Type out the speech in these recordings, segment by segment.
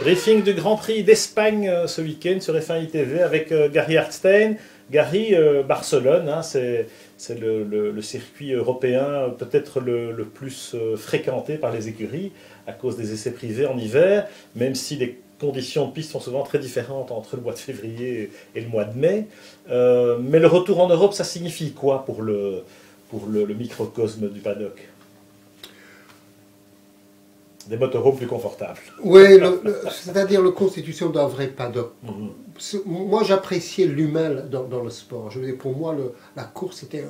Briefing du Grand Prix d'Espagne ce week-end sur F1 ITV avec Gary Hartstein. Gary, Barcelone, hein, c'est le circuit européen peut-être le plus fréquenté par les écuries à cause des essais privés en hiver, même si les conditions de piste sont souvent très différentes entre le mois de février et le mois de mai. Mais le retour en Europe, ça signifie quoi pour le microcosme du paddock? Des motorhomes plus confortables. Oui, c'est-à-dire la constitution d'un vrai paddock. Moi, j'appréciais l'humain dans le sport. Je veux dire, pour moi, la course était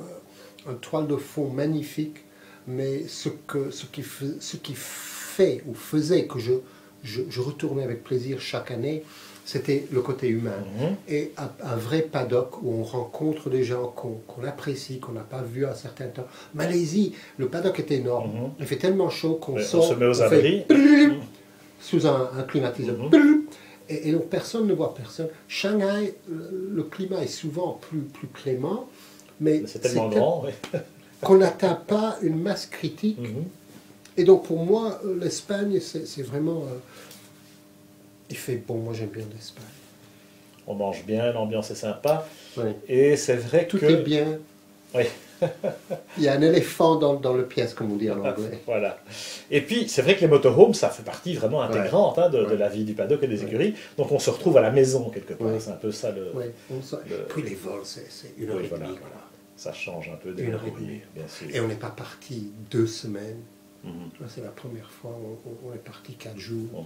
un toile de fond magnifique, mais ce qui fait ou faisait que je retournais avec plaisir chaque année, c'était le côté humain. Et un vrai paddock où on rencontre des gens qu'on apprécie, qu'on n'a pas vu à un certain temps. Malaisie, le paddock est énorme. Il fait tellement chaud qu'on sort, on se met aux abris. Sous un climatiseur. Et donc personne ne voit personne. Shanghai, le climat est souvent plus clément, mais c'est tellement grand qu'on n'atteint pas une masse critique. Et donc pour moi, l'Espagne, c'est vraiment... il fait bon, moi j'aime bien l'Espagne. On mange bien, l'ambiance est sympa. Oui. Et c'est vrai Tout que... est bien. Oui. Il y a un éléphant dans le pièce, comme on dit en anglais. Voilà. Et puis, c'est vrai que les motorhomes, ça fait partie vraiment intégrante de la vie du paddock et des écuries. Donc, on se retrouve à la maison, quelque part. C'est un peu ça le... Puis les vols, c'est une heure et demie. Voilà. Ça change un peu des une heure et demie. bien sûr. Et on n'est pas parti 2 semaines. C'est la première fois, on est parti 4 jours.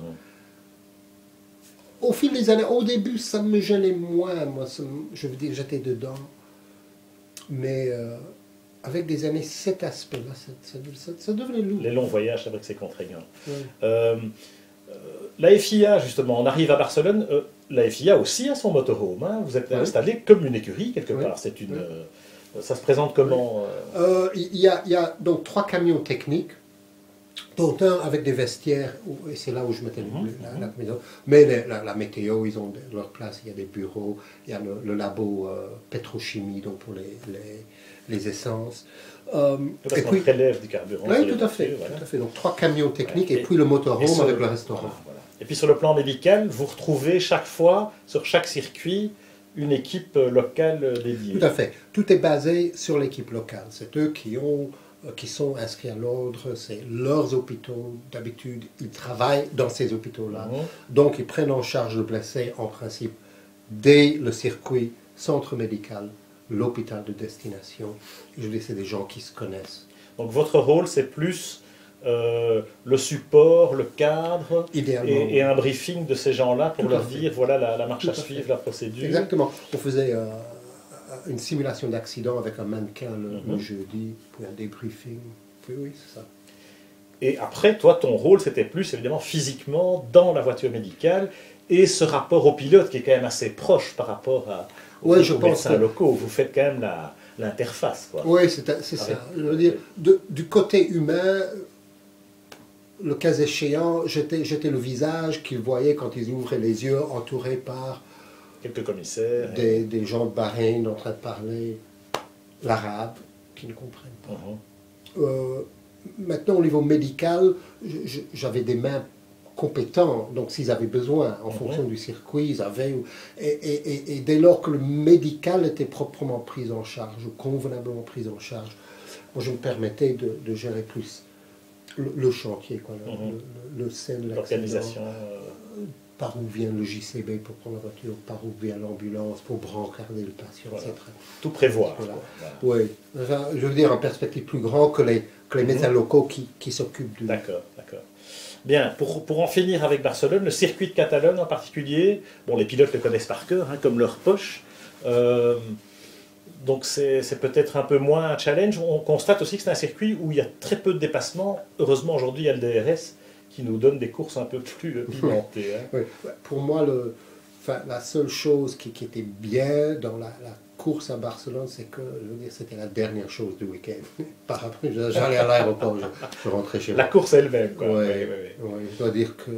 Au fil des années, au début, ça me gênait moins. Moi, je veux dire, j'étais dedans. Mais avec des années, cet aspect-là, ça devenait lourd. Les longs voyages, c'est vrai que c'est contraignant. La FIA, justement, on arrive à Barcelone. La FIA aussi a son motorhome. Hein. Vous êtes installé comme une écurie, quelque part. C'est une, ça se présente comment Il y a donc 3 camions techniques, dont un avec des vestiaires, et c'est là où je mettais la maison. Mais la météo, ils ont leur place, il y a des bureaux, il y a le labo pétrochimie, donc pour les essences. Parce qu'on prélève du carburant. Oui, tout à fait. Donc 3 camions techniques et puis le motorhome avec le restaurant. Voilà. Et puis sur le plan médical, vous retrouvez chaque fois, sur chaque circuit, une équipe locale dédiée. Tout à fait. Tout est basé sur l'équipe locale. C'est eux qui sont inscrits à l'ordre, c'est leurs hôpitaux. D'habitude, ils travaillent dans ces hôpitaux-là. Donc, ils prennent en charge le blessé, en principe, dès le circuit, centre médical, l'hôpital de destination. Je dis, c'est des gens qui se connaissent. Donc, votre rôle, c'est plus le support, le cadre et un briefing de ces gens-là pour leur dire, voilà la marche à suivre, la procédure. Exactement. On faisait... une simulation d'accident avec un mannequin le jeudi, puis un débriefing. Oui, c'est ça. Et après, toi, ton rôle, c'était plus évidemment physiquement dans la voiture médicale et ce rapport au pilote qui est quand même assez proche par rapport aux médecins locaux. Vous faites quand même l'interface. Oui, c'est ça. Je veux dire, du côté humain, le cas échéant, j'étais le visage qu'ils voyaient quand ils ouvraient les yeux, entourés par quelques commissaires. Des gens de Bahreïn en train de parler l'arabe, qui ne comprennent pas. Maintenant, au niveau médical, j'avais des mains compétentes, donc s'ils avaient besoin, en fonction du circuit, ils avaient... Et dès lors que le médical était proprement pris en charge, ou convenablement pris en charge, moi, je me permettais de gérer plus le chantier, quoi, le scène, l'organisation. Par où vient le JCB pour prendre la voiture, par où vient l'ambulance pour brancarder le patient, etc. Tout prévoir. Oui, enfin, je veux dire en perspective plus grande que les médecins locaux qui s'occupent du... D'accord. Bien, pour en finir avec Barcelone, le circuit de Catalogne en particulier, bon, les pilotes le connaissent par cœur, comme leur poche, donc c'est peut-être un peu moins un challenge. On constate aussi que c'est un circuit où il y a très peu de dépassements. Heureusement, aujourd'hui, il y a le DRS qui nous donne des courses un peu plus pimentées. Oui. Pour moi, la seule chose qui était bien dans la course à Barcelone, c'est que c'était la dernière chose du week-end. J'allais à l'aéroport, je rentrais chez moi. La course elle-même, quoi. Oui. Je dois dire que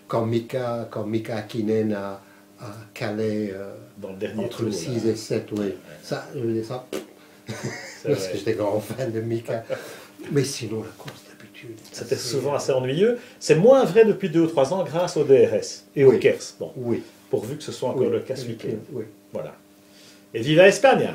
quand Mika Hakkinen a calé dans le dernier entre le 6 et 7, ça, je veux dire ça, parce que j'étais grand fan de Mika. Mais sinon, la course d'habitude, d'habitude. C'était souvent assez ennuyeux. C'est moins vrai depuis 2 ou 3 ans grâce au DRS et au KERS. Bon, Oui. pourvu que ce soit encore le cas ce Oui. week-end. Oui. Voilà. Et viva Espagne!